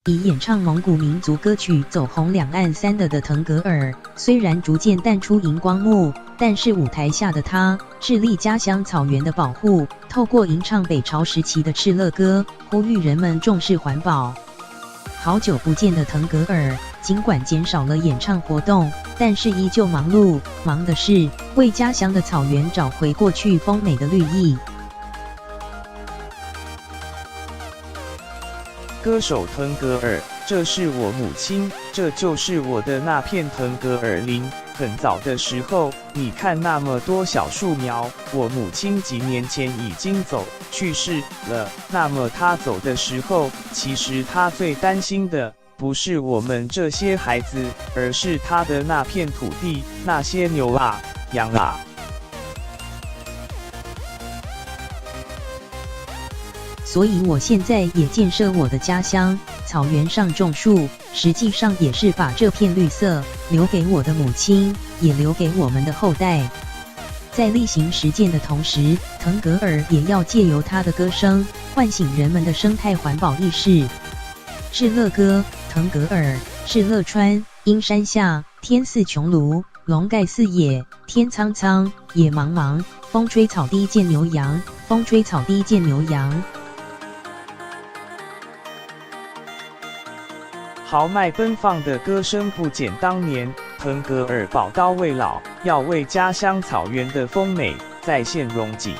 以演唱蒙古民族歌曲走红两岸三的腾格尔，虽然逐渐淡出荧光幕，但是舞台下的他致力家乡草原的保护，透过吟唱北朝时期的敕勒歌，呼吁人们重视环保。好久不见的腾格尔，尽管减少了演唱活动，但是依旧忙碌，忙的是为家乡的草原找回过去丰美的绿意。歌手腾格尔，这是我母亲，这就是我的那片腾格尔林。很早的时候，你看那么多小树苗，我母亲几年前已经去世了。那么她走的时候，其实她最担心的不是我们这些孩子，而是她的那片土地，那些牛啊、羊啊。所以我现在也建设我的家乡，草原上种树，实际上也是把这片绿色留给我的母亲，也留给我们的后代。在例行实践的同时，腾格尔也要借由他的歌声，唤醒人们的生态环保意识。敕勒歌，腾格尔，敕勒川，阴山下，天似穹庐，笼盖四野，天苍苍，野茫茫，风吹草低见牛羊，风吹草低见牛羊。豪迈奔放的歌声不减当年，腾格尔宝刀未老，要为家乡草原的丰美再现荣景。